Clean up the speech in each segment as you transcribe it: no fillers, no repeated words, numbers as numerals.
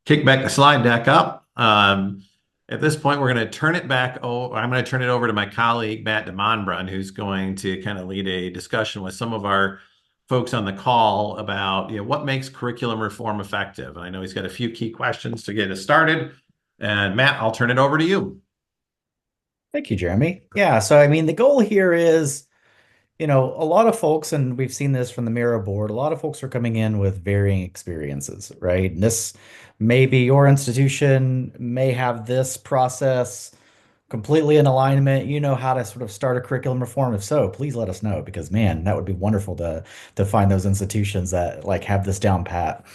kick back the slide deck up. At this point, we're going to turn it back. I'm going to turn it over to my colleague, Matt DeMonbrun, who's going to kind of lead a discussion with some of our folks on the call about what makes curriculum reform effective. And I know he's got a few key questions to get us started. And Matt, I'll turn it over to you. Thank you, Jeremy. Yeah, so I mean, the goal here is, a lot of folks, and we've seen this from the Miro board, a lot of folks are coming in with varying experiences, right? And this maybe your institution may have this process completely in alignment. You know how to sort of start a curriculum reform. If so, please let us know because man, that would be wonderful to find those institutions that like have this down pat.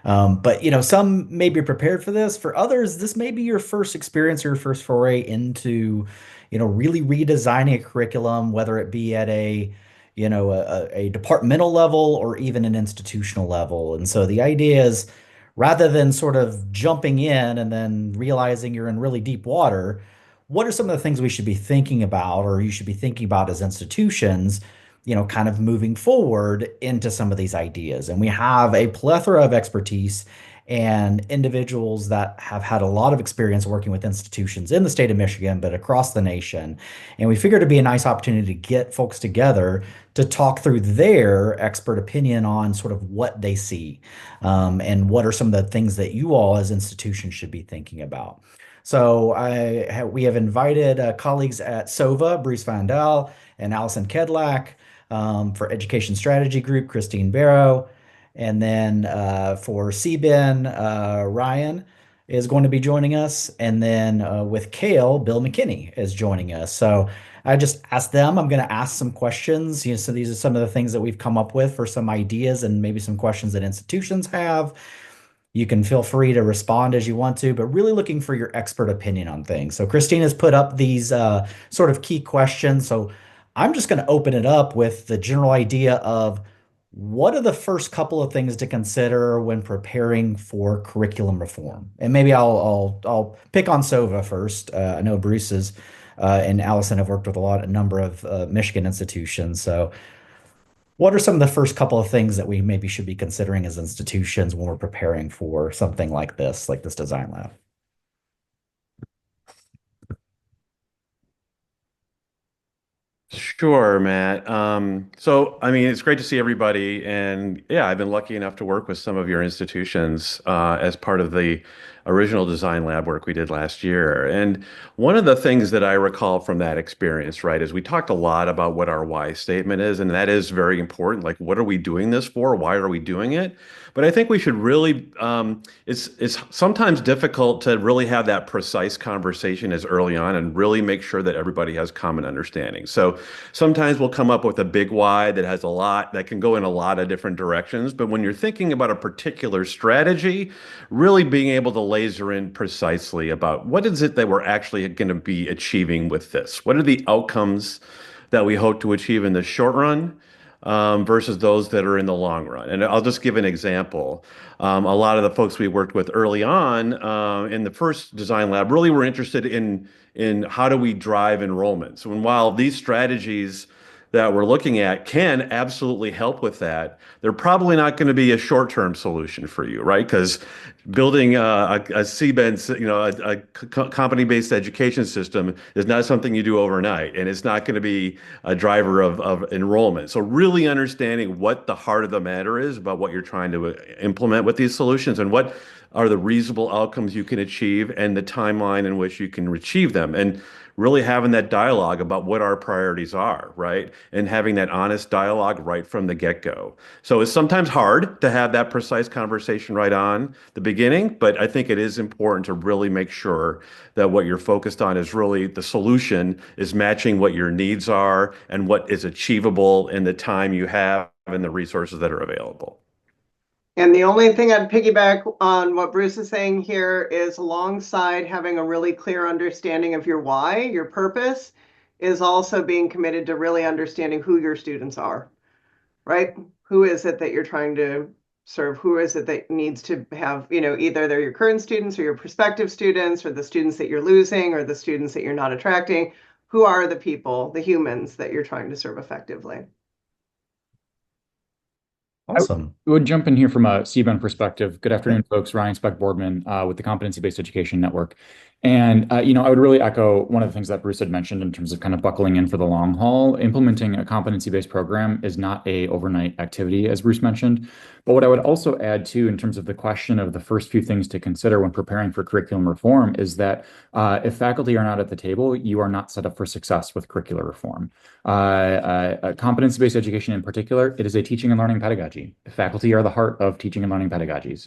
But some may be prepared for this. For others, this may be your first experience or your first foray into, really redesigning a curriculum, whether it be at a departmental level or even an institutional level. And so the idea is rather than sort of jumping in and then realizing you're in really deep water, what are some of the things we should be thinking about or you should be thinking about as institutions, kind of moving forward into some of these ideas? And we have a plethora of expertise and individuals that have had a lot of experience working with institutions in the state of Michigan, but across the nation. And we figured it'd be a nice opportunity to get folks together to talk through their expert opinion on sort of what they see, and what are some of the things that you all as institutions should be thinking about. So we have invited colleagues at SOVA, Bruce Van Dal and Allison Kedlak, for Education Strategy Group, Christine Barrow, and then for CBIN, Ryan is going to be joining us, and then with Kale, Bill McKinney is joining us. So I just asked them. I'm going to ask some questions. So these are some of the things that we've come up with for some ideas and maybe some questions that institutions have. You can feel free to respond as you want to, but really looking for your expert opinion on things. So Christine has put up these sort of key questions. So I'm just going to open it up with the general idea of what are the first couple of things to consider when preparing for curriculum reform? And maybe I'll pick on SOVA first. I know and Allison have worked with a number of Michigan institutions. So what are some of the first couple of things that we maybe should be considering as institutions when we're preparing for something like this design lab? Sure, Matt. I mean, it's great to see everybody. And yeah, I've been lucky enough to work with some of your institutions as part of the original design lab work we did last year. And one of the things that I recall from that experience, right, is we talked a lot about what our why statement is, and that is very important. Like, what are we doing this for? Why are we doing it? But I think we should really, it's sometimes difficult to really have that precise conversation as early on and really make sure that everybody has common understanding. So sometimes we'll come up with a big why that has a lot, that can go in a lot of different directions. But when you're thinking about a particular strategy, really being able to laser in precisely about what is it that we're actually going to be achieving with this? What are the outcomes that we hope to achieve in the short run? Versus those that are in the long run. And I'll just give an example. A lot of the folks we worked with early on in the first design lab really were interested in how do we drive enrollment. So, and while these strategies that we're looking at can absolutely help with that, they're probably not going to be a short-term solution for you, right? Because building a CBEN, a company-based education system is not something you do overnight, and it's not going to be a driver of enrollment. So really understanding what the heart of the matter is about what you're trying to implement with these solutions and what are the reasonable outcomes you can achieve and the timeline in which you can achieve them. And really having that dialogue about what our priorities are, right? And having that honest dialogue right from the get-go. So it's sometimes hard to have that precise conversation right on the beginning, but I think it is important to really make sure that what you're focused on is really the solution is matching what your needs are and what is achievable in the time you have and the resources that are available. And the only thing I'd piggyback on what Bruce is saying here is alongside having a really clear understanding of your why, your purpose, is also being committed to really understanding who your students are, right? Who is it that you're trying to serve? Who is it that needs to have, either they're your current students or your prospective students or the students that you're losing or the students that you're not attracting? Who are the people, the humans that you're trying to serve effectively? Awesome. I would jump in here from a CBEN perspective. Good afternoon, folks. Ryan Speck Boardman with the Competency-Based Education Network. And, I would really echo one of the things that Bruce had mentioned in terms of kind of buckling in for the long haul. Implementing a competency-based program is not a overnight activity, as Bruce mentioned. But what I would also add, too, in terms of the question of the first few things to consider when preparing for curriculum reform is that if faculty are not at the table, you are not set up for success with curricular reform. Competency-based education in particular, it is a teaching and learning pedagogy. Faculty are the heart of teaching and learning pedagogies.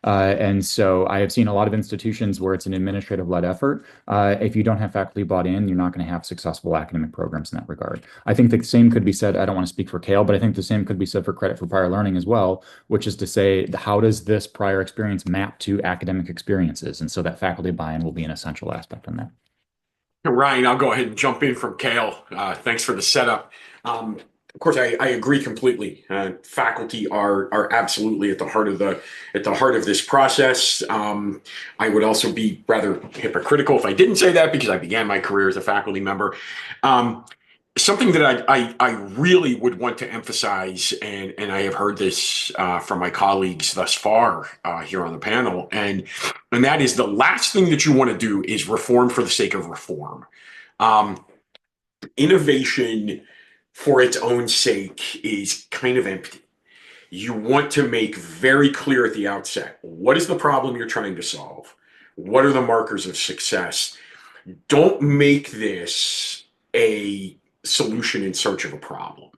And so I have seen a lot of institutions where it's an administrative-led effort. If you don't have faculty bought in, you're not going to have successful academic programs in that regard. I think the same could be said, I don't want to speak for Cale, but I think the same could be said for credit for prior learning as well, which is to say, how does this prior experience map to academic experiences? And so that faculty buy-in will be an essential aspect on that. Ryan, I'll go ahead and jump in from Cale. Thanks for the setup. Of course, I agree completely. Faculty are absolutely at the heart of this process. I would also be rather hypocritical if I didn't say that, because I began my career as a faculty member. Something that I really would want to emphasize, and I have heard this from my colleagues thus far here on the panel, and that is the last thing that you want to do is reform for the sake of reform. Innovation for its own sake is kind of empty. You want to make very clear at the outset, what is the problem you're trying to solve? What are the markers of success? Don't make this a solution in search of a problem.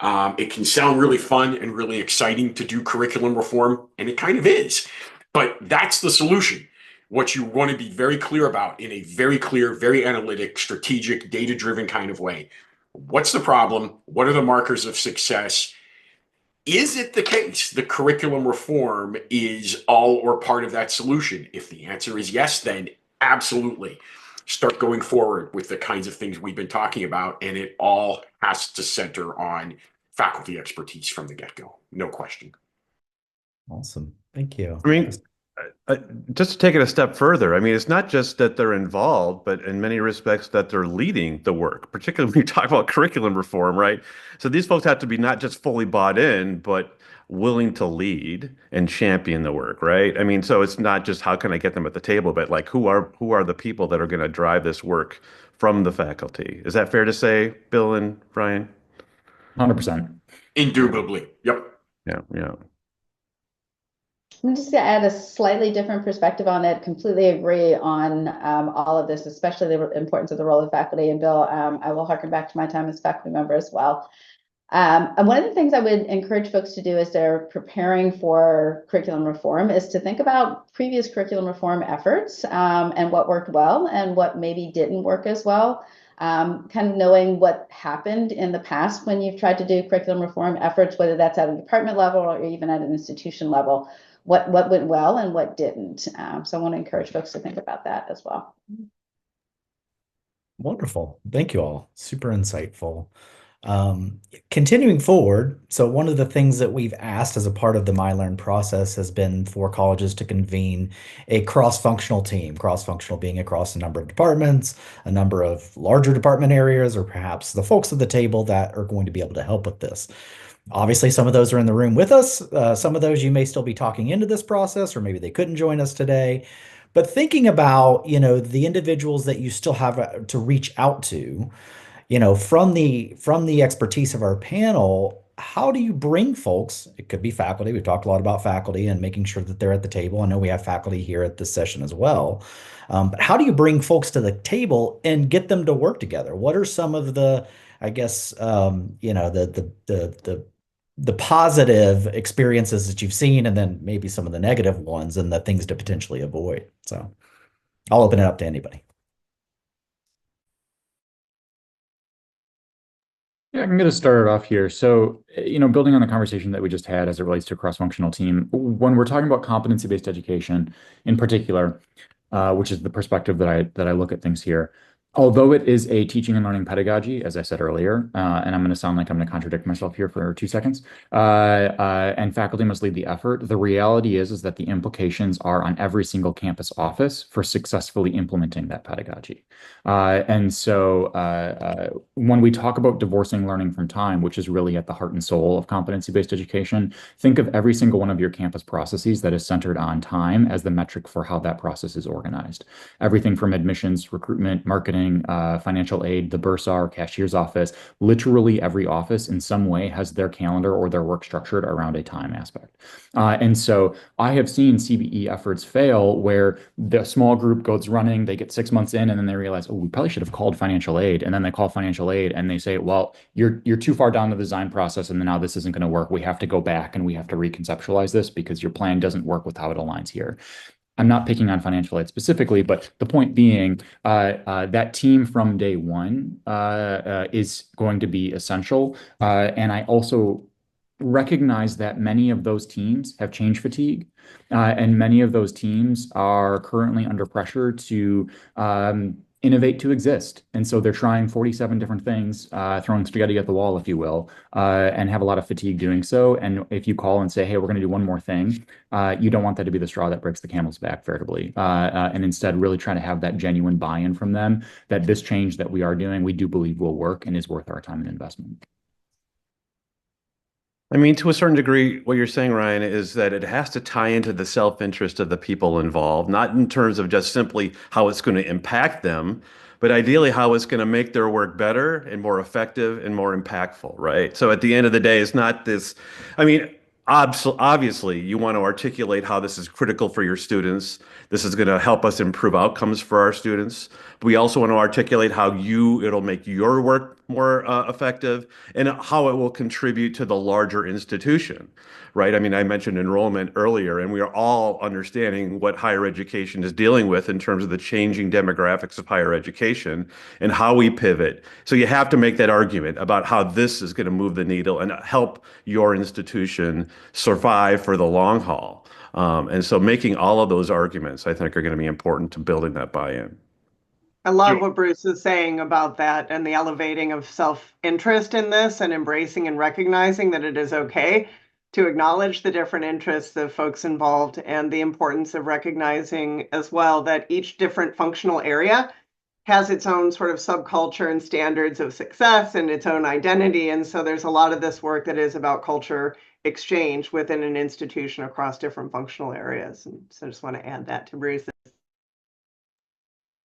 It can sound really fun and really exciting to do curriculum reform, and it kind of is, but that's the solution. What you want to be very clear about in a very clear, very analytic, strategic, data-driven kind of way. What's the problem? What are the markers of success? Is it the case that curriculum reform is all or part of that solution? If the answer is yes, then absolutely. Start going forward with the kinds of things we've been talking about, and it all has to center on faculty expertise from the get-go. No question. Awesome. Thank you. I mean, just to take it a step further, I mean, it's not just that they're involved, but in many respects that they're leading the work, particularly when you talk about curriculum reform, right? So these folks have to be not just fully bought in, but willing to lead and champion the work, right? I mean, so it's not just how can I get them at the table, but like who are the people that are going to drive this work from the faculty? Is that fair to say, Bill and Ryan? 100%. Indubitably. Yep. Yeah. I'm just going to add a slightly different perspective on it. Completely agree on all of this, especially the importance of the role of faculty. And Bill, I will harken back to my time as faculty member as well. And one of the things I would encourage folks to do as they're preparing for curriculum reform is to think about previous curriculum reform efforts and what worked well and what maybe didn't work as well. Kind of knowing what happened in the past when you've tried to do curriculum reform efforts, whether that's at a department level or even at an institution level. What went well and what didn't. So I want to encourage folks to think about that as well. Wonderful. Thank you all. Super insightful. Continuing forward, so one of the things that we've asked as a part of the MyLearn process has been for colleges to convene a cross-functional team, cross-functional being across a number of departments, a number of larger department areas, or perhaps the folks at the table that are going to be able to help with this. Obviously, some of those are in the room with us. Some of those you may still be talking into this process, or maybe they couldn't join us today. But thinking about, the individuals that you still have to reach out to, from the expertise of our panel, how do you bring folks? It could be faculty. We've talked a lot about faculty and making sure that they're at the table. I know we have faculty here at this session as well. But how do you bring folks to the table and get them to work together? What are some of the, I guess, the positive experiences that you've seen, and then maybe some of the negative ones and the things to potentially avoid? So I'll open it up to anybody. Yeah, I'm going to start it off here. So, building on the conversation that we just had as it relates to a cross-functional team, when we're talking about competency-based education in particular, which is the perspective that I look at things here, Although it is a teaching and learning pedagogy, as I said earlier, and I'm going to sound like I'm going to contradict myself here for 2 seconds, and faculty must lead the effort. The reality is that the implications are on every single campus office for successfully implementing that pedagogy. And so when we talk about divorcing learning from time, which is really at the heart and soul of competency-based education, think of every single one of your campus processes that is centered on time as the metric for how that process is organized. Everything from admissions, recruitment, marketing, financial aid, the bursar, cashier's office, literally every office in some way has their calendar or their work structured around a time aspect. And so I have seen CBE efforts fail where the small group goes running, they get 6 months in, and then they realize, oh, we probably should have called financial aid. And then they call financial aid and they say, well, you're too far down the design process, and now this isn't going to work. We have to go back and we have to reconceptualize this because your plan doesn't work with how it aligns here. I'm not picking on financial aid specifically, but the point being that team from day one is going to be essential. And I also recognize that many of those teams have change fatigue, and many of those teams are currently under pressure to innovate to exist. And so they're trying 47 different things, throwing spaghetti at the wall, if you will, and have a lot of fatigue doing so. And if you call and say, hey, we're going to do one more thing, you don't want that to be the straw that breaks the camel's back, veritably. And instead, really trying to have that genuine buy-in from them that this change that we are doing, we do believe will work and is worth our time and investment. I mean, to a certain degree, what you're saying, Ryan, is that it has to tie into the self-interest of the people involved, not in terms of just simply how it's going to impact them, but ideally how it's going to make their work better and more effective and more impactful, right? So at the end of the day, it's not this, I mean, obviously, you want to articulate how this is critical for your students. This is going to help us improve outcomes for our students. But we also want to articulate how it'll make your work more effective and how it will contribute to the larger institution, right? I mean, I mentioned enrollment earlier, and we are all understanding what higher education is dealing with in terms of the changing demographics of higher education and how we pivot. So you have to make that argument about how this is going to move the needle and help your institution survive for the long haul. And so making all of those arguments, I think, are going to be important to building that buy-in. I love what Bruce is saying about that and the elevating of self-interest in this and embracing and recognizing that it is okay to acknowledge the different interests of folks involved and the importance of recognizing as well that each different functional area has its own sort of subculture and standards of success and its own identity. And so there's a lot of this work that is about culture exchange within an institution across different functional areas. And so I just want to add that to Bruce.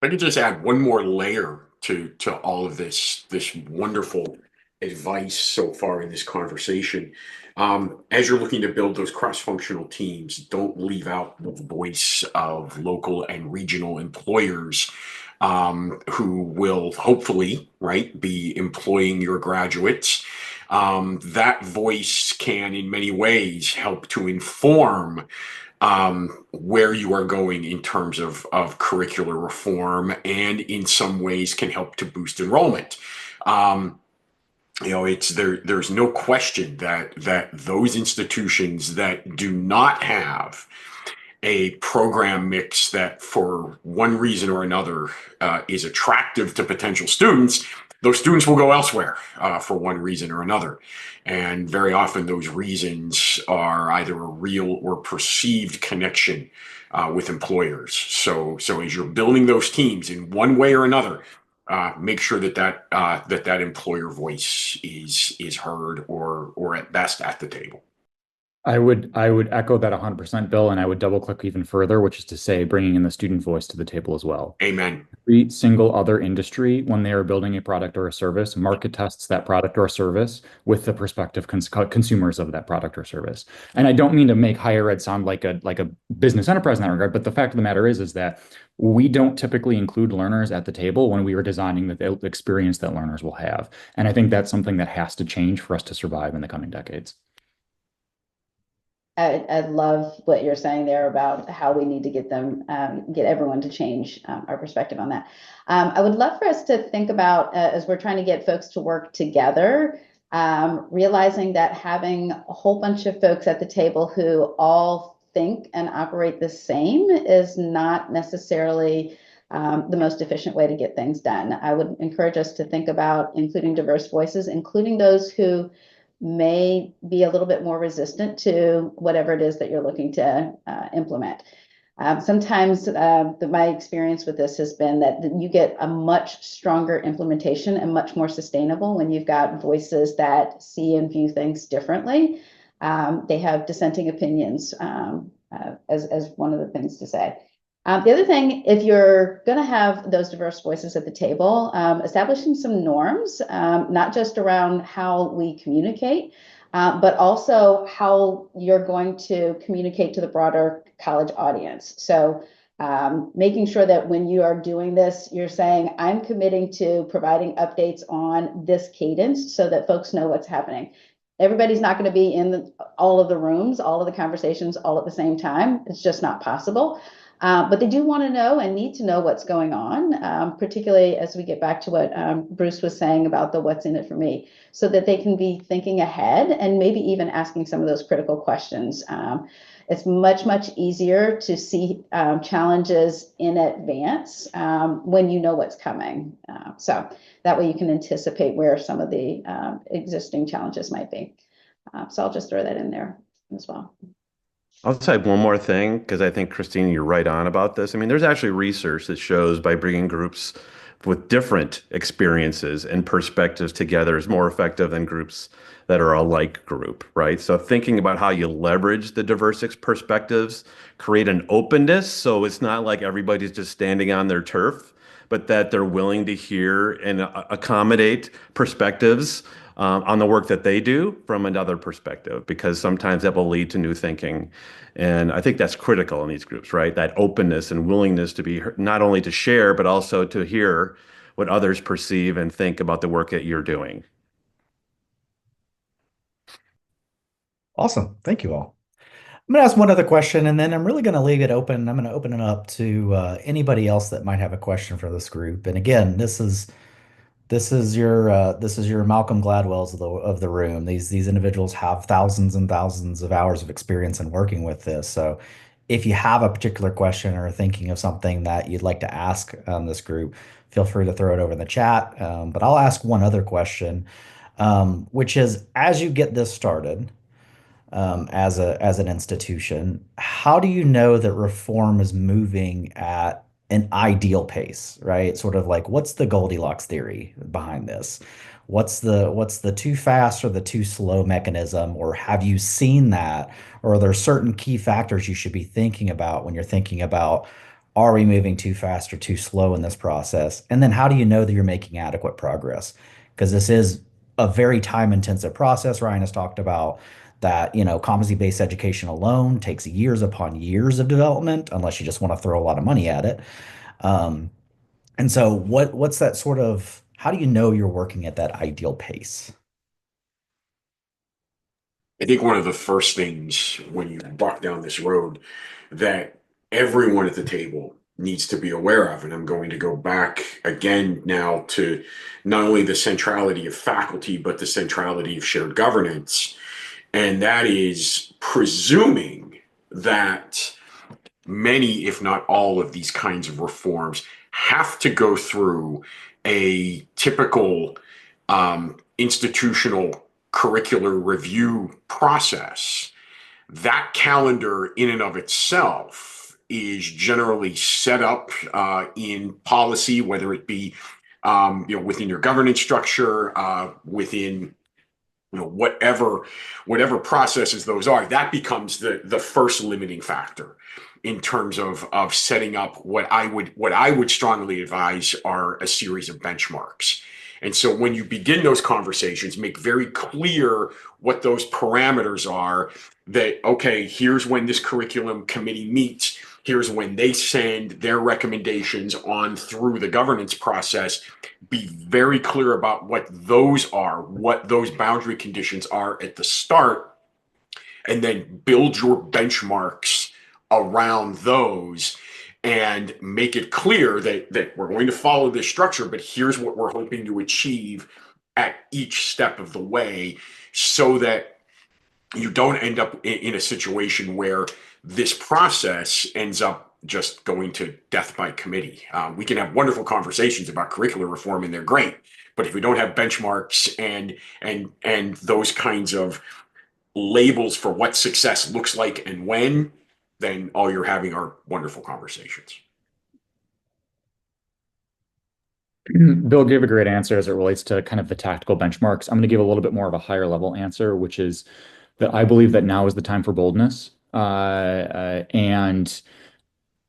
I could just add one more layer to all of this wonderful advice so far in this conversation. As you're looking to build those cross-functional teams, don't leave out the voice of local and regional employers who will hopefully, right, be employing your graduates. That voice can, in many ways, help to inform where you are going in terms of curricular reform, and in some ways can help to boost enrollment. There's no question that those institutions that do not have a program mix that for one reason or another is attractive to potential students, those students will go elsewhere for one reason or another. And very often those reasons are either a real or perceived connection with employers. So as you're building those teams in one way or another, make sure that employer voice is heard or at best at the table. I would echo that 100%, Bill, and I would double click even further, which is to say bringing in the student voice to the table as well. Amen. Every single other industry, when they are building a product or a service, market tests that product or service with the prospective consumers of that product or service. And I don't mean to make higher ed sound like a business enterprise in that regard, but the fact of the matter is that we don't typically include learners at the table when we are designing the experience that learners will have. And I think that's something that has to change for us to survive in the coming decades. I love what you're saying there about how we need to get everyone to change our perspective on that. I would love for us to think about, as we're trying to get folks to work together, realizing that having a whole bunch of folks at the table who all think and operate the same is not necessarily the most efficient way to get things done. I would encourage us to think about including diverse voices, including those who may be a little bit more resistant to whatever it is that you're looking to implement. Sometimes my experience with this has been that you get a much stronger implementation and much more sustainable when you've got voices that see and view things differently. They have dissenting opinions as one of the things to say. The other thing, if you're going to have those diverse voices at the table, establishing some norms, not just around how we communicate, but also how you're going to communicate to the broader college audience. So making sure that when you are doing this, you're saying, I'm committing to providing updates on this cadence so that folks know what's happening. Everybody's not going to be in all of the rooms, all of the conversations all at the same time. It's just not possible. But they do want to know and need to know what's going on, particularly as we get back to what Bruce was saying about the what's in it for me, so that they can be thinking ahead and maybe even asking some of those critical questions. It's much, much easier to see challenges in advance when you know what's coming. So that way you can anticipate where some of the existing challenges might be. So I'll just throw that in there as well. I'll say one more thing, because I think, Christine, you're right on about this. I mean, there's actually research that shows by bringing groups with different experiences and perspectives together is more effective than groups that are a like group, right? So thinking about how you leverage the diverse perspectives, create an openness, so it's not like everybody's just standing on their turf, but that they're willing to hear and accommodate perspectives on the work that they do from another perspective, because sometimes that will lead to new thinking. And I think that's critical in these groups, right? That openness and willingness to be not only to share, but also to hear what others perceive and think about the work that you're doing. Awesome. Thank you all. I'm going to ask one other question, and then I'm really going to leave it open. I'm going to open it up to anybody else that might have a question for this group. And again, this is your Malcolm Gladwells of the room. These individuals have thousands and thousands of hours of experience in working with this. So if you have a particular question or thinking of something that you'd like to ask this group, feel free to throw it over in the chat. But I'll ask one other question, which is, as you get this started, as an institution, how do you know that reform is moving at an ideal pace, right? Sort of like, what's the Goldilocks theory behind this? What's the too fast or the too slow mechanism? Or have you seen that? Or are there certain key factors you should be thinking about when you're thinking about, are we moving too fast or too slow in this process? And then how do you know that you're making adequate progress? Because this is a very time-intensive process. Ryan has talked about that, competency-based education alone takes years upon years of development, unless you just want to throw a lot of money at it. And so what's that sort of, how do you know you're working at that ideal pace? I think one of the first things when you walk down this road that everyone at the table needs to be aware of, and I'm going to go back again now to not only the centrality of faculty, but the centrality of shared governance. And that is presuming that many, if not all, of these kinds of reforms have to go through a typical institutional curricular review process. That calendar in and of itself is generally set up in policy, whether it be within your governance structure, within whatever processes those are. That becomes the first limiting factor in terms of setting up what I would strongly advise are a series of benchmarks. And so when you begin those conversations, make very clear what those parameters are, that, okay, here's when this curriculum committee meets, here's when they send their recommendations on through the governance process. Be very clear about what those are, what those boundary conditions are at the start, and then build your benchmarks around those and make it clear that we're going to follow this structure, but here's what we're hoping to achieve at each step of the way, so that you don't end up in a situation where this process ends up just going to death by committee. We can have wonderful conversations about curricular reform, and they're great. But if we don't have benchmarks and those kinds of labels for what success looks like and when, then all you're having are wonderful conversations. Bill gave a great answer as it relates to kind of the tactical benchmarks. I'm going to give a little bit more of a higher level answer, which is that I believe that now is the time for boldness. And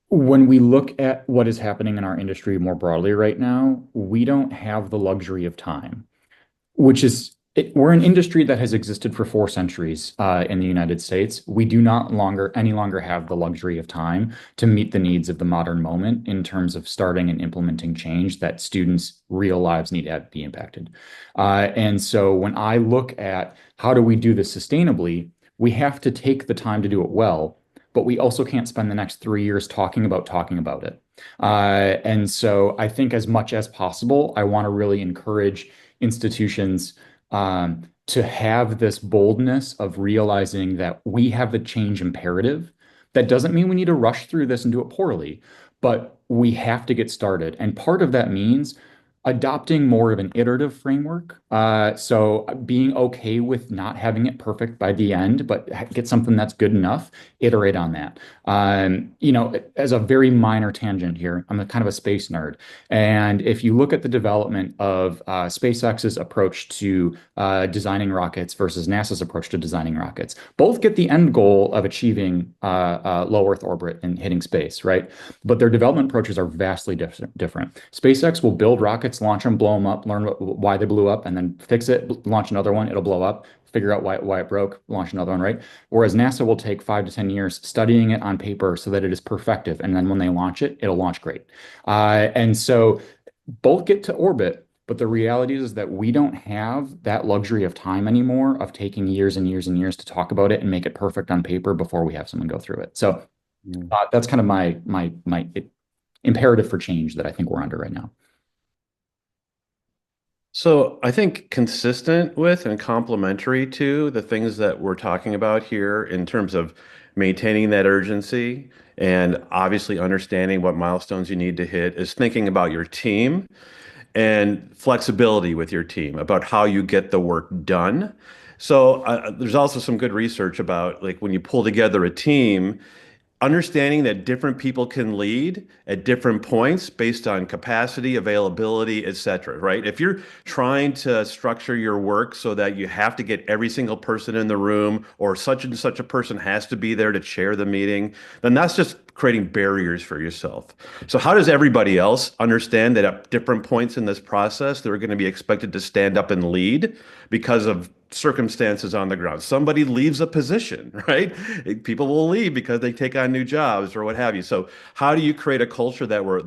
when we look at what is happening in our industry more broadly right now, we don't have the luxury of time, which is we're an industry that has existed for 4 centuries in the United States. We do not any longer have the luxury of time to meet the needs of the modern moment in terms of starting and implementing change that students' real lives need to be impacted. And so when I look at how do we do this sustainably, we have to take the time to do it well, but we also can't spend the next 3 years talking about it. And so I think as much as possible, I want to really encourage institutions to have this boldness of realizing that we have the change imperative. That doesn't mean we need to rush through this and do it poorly, but we have to get started. And part of that means adopting more of an iterative framework. So being okay with not having it perfect by the end, but get something that's good enough, iterate on that. As a very minor tangent here, I'm kind of a space nerd. And if you look at the development of SpaceX's approach to designing rockets versus NASA's approach to designing rockets, both get the end goal of achieving low Earth orbit and hitting space, right? But their development approaches are vastly different. SpaceX will build rockets, launch them, blow them up, learn why they blew up, and then fix it, launch another one, it'll blow up, figure out why it broke, launch another one, right? Whereas NASA will take 5 to 10 years studying it on paper so that it is perfective. And then when they launch it, it'll launch great. And so both get to orbit, but the reality is that we don't have that luxury of time anymore of taking years and years and years to talk about it and make it perfect on paper before we have someone go through it. So that's kind of my imperative for change that I think we're under right now. So I think consistent with and complementary to the things that we're talking about here in terms of maintaining that urgency and obviously understanding what milestones you need to hit is thinking about your team and flexibility with your team about how you get the work done. So there's also some good research about like when you pull together a team, understanding that different people can lead at different points based on capacity, availability, et cetera, right? If you're trying to structure your work so that you have to get every single person in the room or such and such a person has to be there to chair the meeting, then that's just creating barriers for yourself. So how does everybody else understand that at different points in this process, they're going to be expected to stand up and lead because of circumstances on the ground? Somebody leaves a position, right? People will leave because they take on new jobs or what have you. So how do you create a culture that where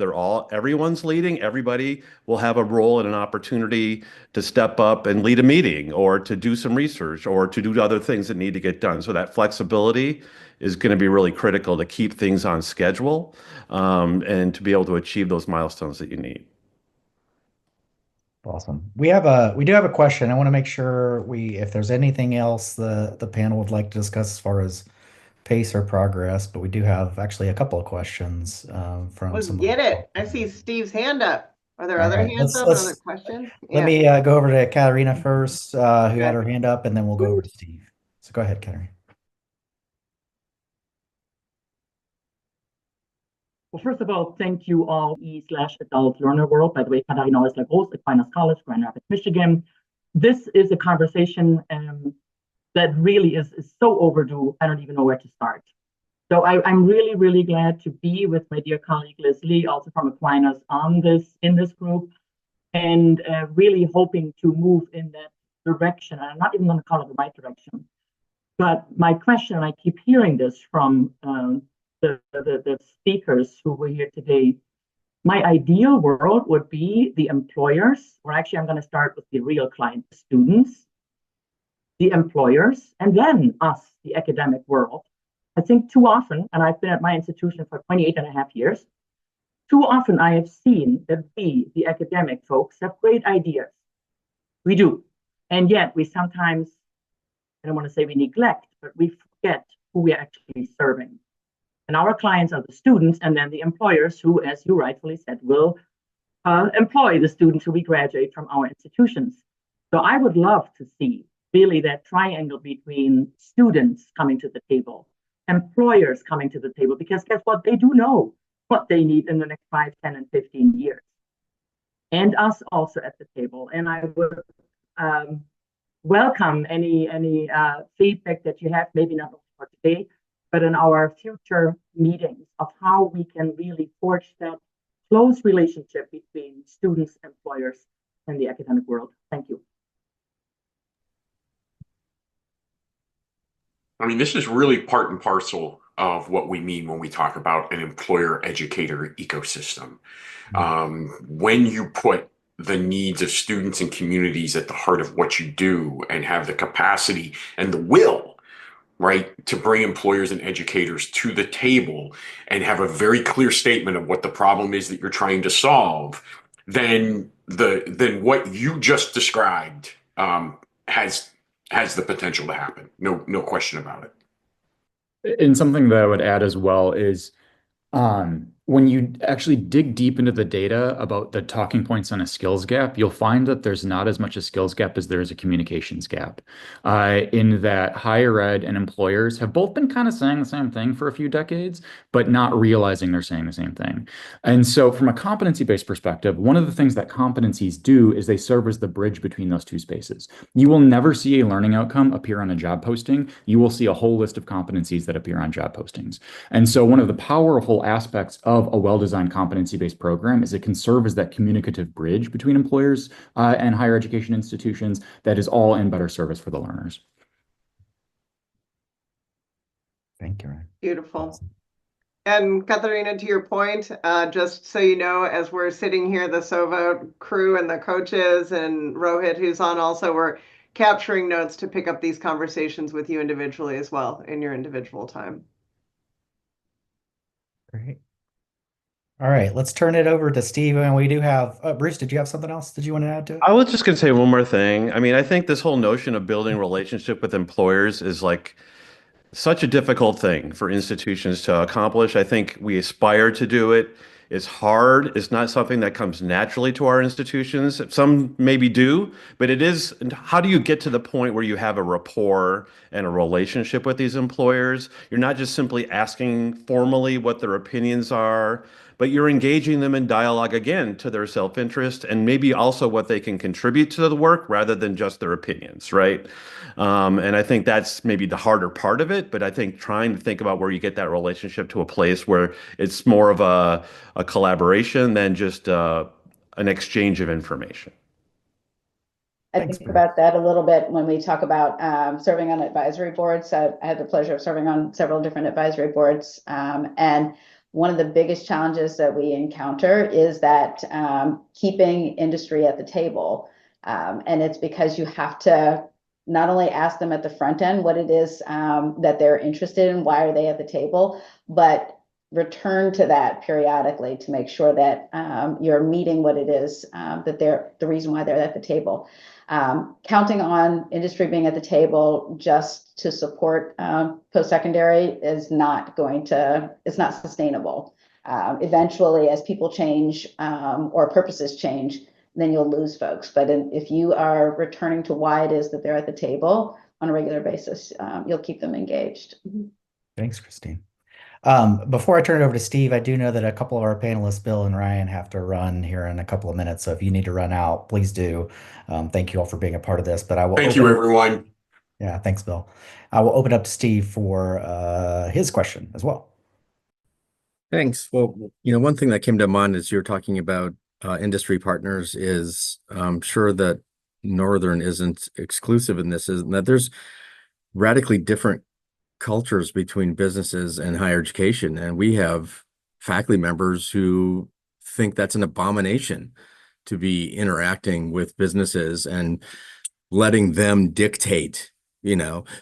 everyone's leading, everybody will have a role and an opportunity to step up and lead a meeting or to do some research or to do other things that need to get done. So that flexibility is going to be really critical to keep things on schedule and to be able to achieve those milestones that you need. Awesome. We do have a question. I want to make sure if there's anything else the panel would like to discuss as far as pace or progress, but we do have actually a couple of questions from Let's some. get it. I see Steve's hand up. Are there All other right, hands up? Other questions? Let me go over to Katarina first, who had her hand up, and then we'll go over to Steve. So go ahead, Katarina. Well, first of all, thank you all, E/Adult Learner World. By the way, Katarina is like host at Aquinas College, Grand Rapids, Michigan. This is a conversation that really is so overdue. I don't even know where to start. So I'm really, really glad to be with my dear colleague Liz Lee, also from Aquinas, in this group, and really hoping to move in that direction. And I'm not even going to call it the right direction. But my question, and I keep hearing this from the speakers who were here today, my ideal world would be the employers, or actually I'm going to start with the real client, the students, the employers, and then us, the academic world. I think too often, and I've been at my institution for 28 and a half years, too often I have seen that we, the academic folks, have great ideas. We do. And yet we sometimes, I don't want to say we neglect, but we forget who we are actually serving. And our clients are the students, and then the employers who, as you rightfully said, will employ the students who we graduate from our institutions. So I would love to see really that triangle between students coming to the table, employers coming to the table, because guess what? They do know what they need in the next 5, 10, and 15 years. And us also at the table. And I would welcome any feedback that you have, maybe not for today, but in our future meetings of how we can really forge that close relationship between students, employers, and the academic world. Thank you. I mean, this is really part and parcel of what we mean when we talk about an employer-educator ecosystem. When you put the needs of students and communities at the heart of what you do and have the capacity and the will, right, to bring employers and educators to the table and have a very clear statement of what the problem is that you're trying to solve, then what you just described has the potential to happen. No question about it. And something that I would add as well is when you actually dig deep into the data about the talking points on a skills gap, you'll find that there's not as much a skills gap as there is a communications gap. In that higher ed and employers have both been kind of saying the same thing for a few decades, but not realizing they're saying the same thing. And so from a competency-based perspective, one of the things that competencies do is they serve as the bridge between those two spaces. You will never see a learning outcome appear on a job posting. You will see a whole list of competencies that appear on job postings. And so one of the powerful aspects of a well-designed competency-based program is it can serve as that communicative bridge between employers and higher education institutions that is all in better service for the learners. Thank you, Ryan. Beautiful. And Katharina, to your point, just so you know, as we're sitting here, the SOVA crew and the coaches and Rohit, who's on also, we're capturing notes to pick up these conversations with you individually as well in your individual time. Great. All right, let's turn it over to Steve. And we do have, Bruce, did you have something else? Did you want to add to it? I was just going to say one more thing. I mean, I think this whole notion of building relationship with employers is like such a difficult thing for institutions to accomplish. I think we aspire to do it. It's hard. It's not something that comes naturally to our institutions. Some maybe do, but it is. How do you get to the point where you have a rapport and a relationship with these employers? You're not just simply asking formally what their opinions are, but you're engaging them in dialogue again to their self-interest and maybe also what they can contribute to the work rather than just their opinions, right? And I think that's maybe the harder part of it, but I think trying to think about where you get that relationship to a place where it's more of a collaboration than just an exchange of information. I think about that a little bit when we talk about serving on advisory boards. So I had the pleasure of serving on several different advisory boards. And one of the biggest challenges that we encounter is that keeping industry at the table. And it's because you have to not only ask them at the front end what it is that they're interested in, why are they at the table, but return to that periodically to make sure that you're meeting what it is that they're the reason why they're at the table. Counting on industry being at the table just to support post-secondary is not it's not sustainable. Eventually, as people change or purposes change, then you'll lose folks. But if you are returning to why it is that they're at the table on a regular basis, you'll keep them engaged. Thanks, Christine. Before I turn it over to Steve, I do know that a couple of our panelists, Bill and Ryan, have to run here in a couple of minutes. So if you need to run out, please do. Thank you all for being a part of this. But I will. Thank you, everyone. Yeah, thanks, Bill. I will open up to Steve for his question as well. Thanks. Well, one thing that came to mind as you're talking about industry partners is I'm sure that Northern isn't exclusive in this, is that there's radically different cultures between businesses and higher education. And we have faculty members who think that's an abomination to be interacting with businesses and letting them dictate,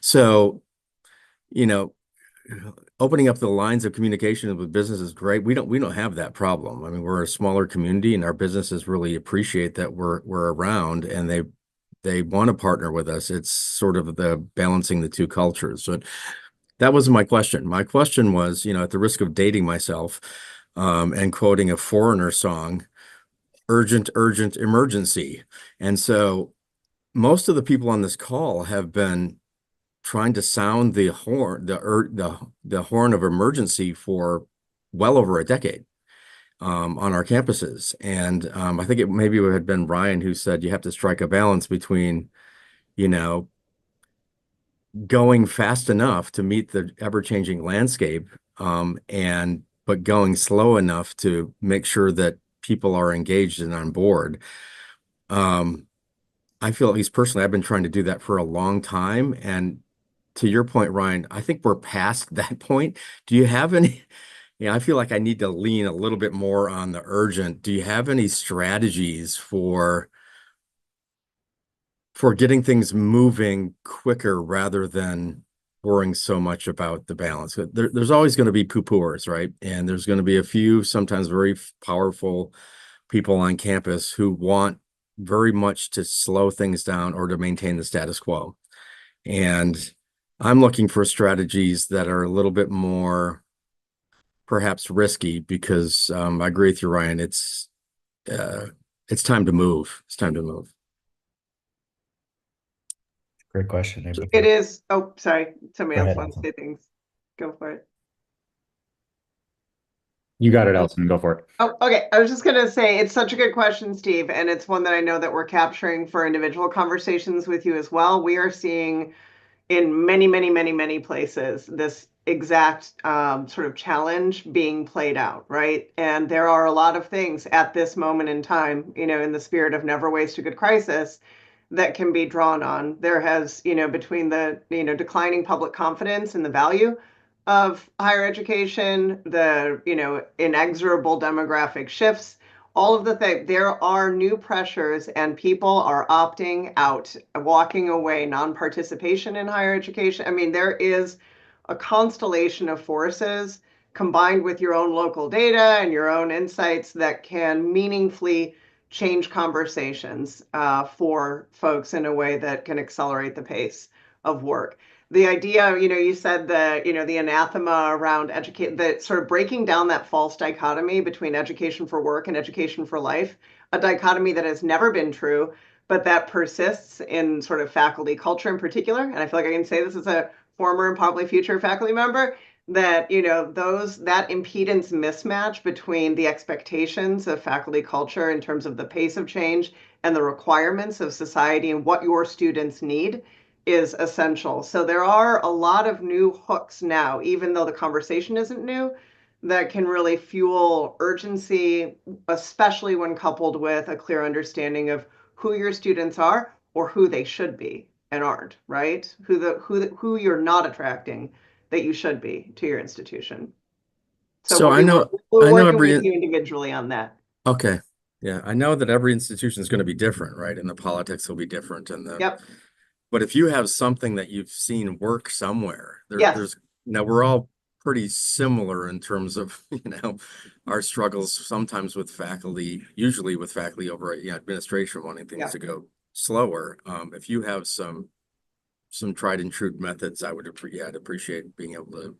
So, opening up the lines of communication with business is great. We don't have that problem. I mean, we're a smaller community and our businesses really appreciate that we're around and they want to partner with us. It's sort of the balancing the two cultures. So that wasn't my question. My question was, at the risk of dating myself, and quoting a Foreigner song, urgent, urgent, emergency. And so most of the people on this call have been trying to sound the horn, the horn of emergency for well over a decade, on our campuses. And I think maybe it had been Ryan who said you have to strike a balance between, going fast enough to meet the ever-changing landscape, but going slow enough to make sure that people are engaged and on board. I feel, at least personally, I've been trying to do that for a long time. And to your point, Ryan, I think we're past that point. Do you have any? I feel like I need to lean a little bit more on the urgent. Do you have any strategies for getting things moving quicker rather than worrying so much about the balance? There's always going to be poo-pooers, right? And there's going to be a few sometimes very powerful people on campus who want very much to slow things down or to maintain the status quo. And I'm looking for strategies that are a little bit more perhaps risky, because I agree with you, Ryan. It's time to move. It's time to move. Great question. It is. Oh, sorry. Somebody Go else ahead, wants to Elton. say things. Go for it. You got it, Elton. Go for it. Oh, okay. I was just going to say it's such a good question, Steve, and it's one that I know that we're capturing for individual conversations with you as well. We are seeing in many, many, many, many places this exact sort of challenge being played out, right? And there are a lot of things at this moment in time, in the spirit of never waste a good crisis, that can be drawn on. There has, between the, declining public confidence in the value of higher education, the, inexorable demographic shifts, all of the things, there are new pressures and people are opting out, walking away, non-participation in higher education. I mean, there is a constellation of forces combined with your own local data and your own insights that can meaningfully change conversations for folks in a way that can accelerate the pace of work. The idea, you said the anathema around educate, that sort of breaking down that false dichotomy between education for work and education for life, a dichotomy that has never been true, but that persists in sort of faculty culture in particular. And I feel like I can say this as a former and probably future faculty member, that that impedance mismatch between the expectations of faculty culture in terms of the pace of change and the requirements of society and what your students need is essential. So there are a lot of new hooks now, even though the conversation isn't new, that can really fuel urgency, especially when coupled with a clear understanding of who your students are or who they should be and aren't, right? Who you're not attracting that you should be to your institution. So we're I know working every with you individually on that. Okay. Yeah, I know that every institution is going to be different, right? And the politics will be different, and Yep. But if you have something that you've seen work somewhere, Yes. there's now we're all pretty similar in terms of our struggles sometimes with faculty, usually with faculty over at administration wanting things Yeah. to go slower. If you have some tried and true methods, I'd appreciate being able to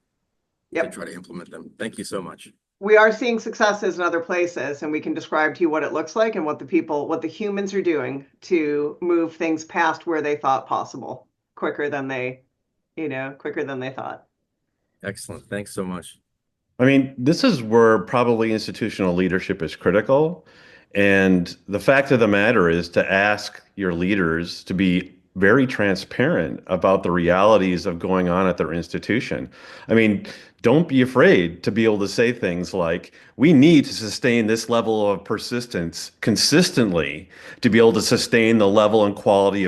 Yep. try to implement them. Thank you so much. We are seeing successes in other places, and we can describe to you what it looks like and what the humans are doing to move things past where they thought possible quicker than they thought. Excellent. Thanks so much. I mean, this is where probably institutional leadership is critical. And the fact of the matter is to ask your leaders to be very transparent about the realities of going on at their institution. I mean, don't be afraid to be able to say things like, we need to sustain this level of persistence consistently to be able to sustain the level and quality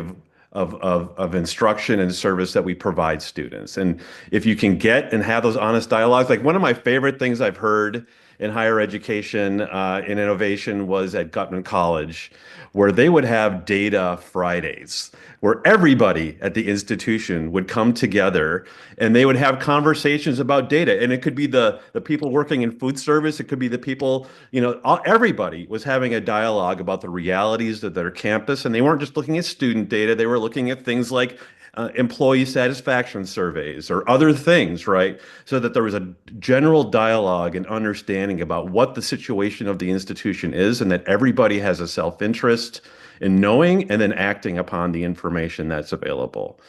of instruction and service that we provide students. And if you can get and have those honest dialogues, like one of my favorite things I've heard in higher education in innovation was at Gutman College, where they would have data Fridays, where everybody at the institution would come together and they would have conversations about data. And it could be the people working in food service, it could be the people, everybody was having a dialogue about the realities of their campus. And they weren't just looking at student data, they were looking at things like employee satisfaction surveys or other things, right? So that there was a general dialogue and understanding about what the situation of the institution is, and that everybody has a self-interest in knowing and then acting upon the information that's available.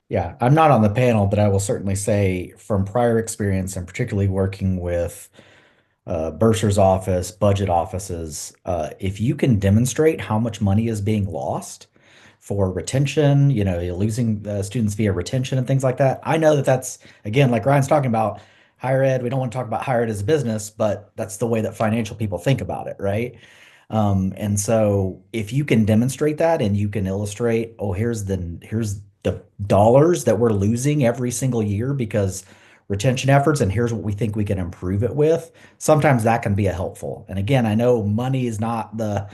Yeah, I'm not on the panel, but I will certainly say from prior experience and particularly working with bursar's office, budget offices, if you can demonstrate how much money is being lost for retention, you're losing students via retention and things like that. I know that that's, again, like Ryan's talking about higher ed. We don't want to talk about higher ed as a business, but that's the way that financial people think about it, right? And so if you can demonstrate that and you can illustrate, oh, here's the dollars that we're losing every single year because retention efforts, and here's what we think we can improve it with. Sometimes that can be a helpful. And again, I know money is not the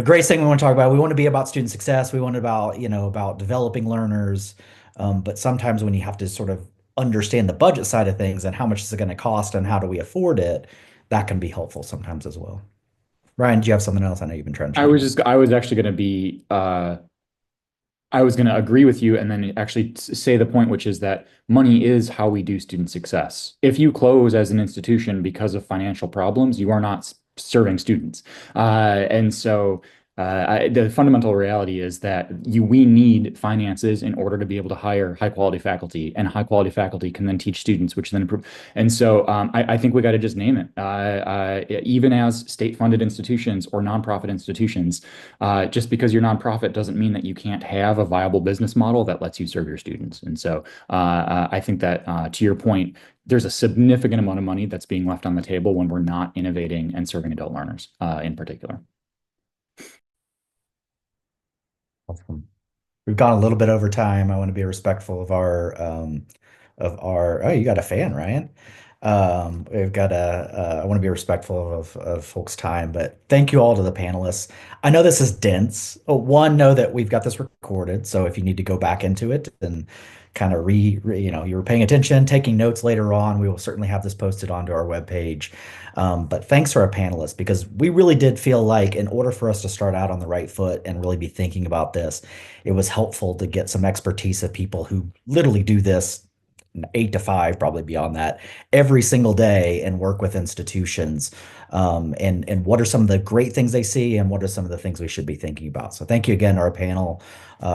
greatest thing we want to talk about. We want to be about student success. We want about about developing learners. But sometimes when you have to sort of understand the budget side of things and how much is it going to cost and how do we afford it, that can be helpful sometimes as well. Ryan, do you have something else? I know you've been trying to. I was actually going to be I was going to agree with you and then actually say the point, which is that money is how we do student success. If you close as an institution because of financial problems, you are not serving students. And so the fundamental reality is that we need finances in order to be able to hire high quality faculty, and high quality faculty can then teach students, which then improve. And so I think we got to just name it. Even as state funded institutions or nonprofit institutions, just because you're nonprofit doesn't mean that you can't have a viable business model that lets you serve your students. And so I think that to your point, there's a significant amount of money that's being left on the table when we're not innovating and serving adult learners in particular. Awesome. We've gone a little bit over time. I want to be respectful of oh, you got a fan, Ryan. I want to be respectful of folks' time, but thank you all to the panelists. I know this is dense. One, know that we've got this recorded, so if you need to go back into it and kind of you were paying attention, taking notes later on, we will certainly have this posted onto our webpage. But thanks to our panelists, because we really did feel like in order for us to start out on the right foot and really be thinking about this, it was helpful to get some expertise of people who literally do this 8 to 5, probably beyond that, every single day and work with institutions. And what are some of the great things they see and what are some of the things we should be thinking about? So thank you again to our panel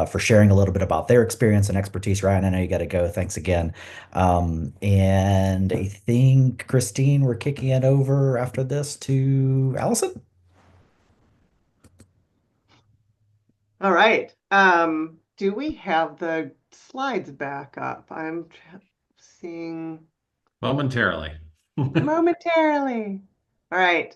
for sharing a little bit about their experience and expertise. Ryan, I know you got to go. Thanks again. And I think, Christine, we're kicking it over after this to Allison. All right. Do we have the slides back up? I'm seeing Momentarily. momentarily. All right.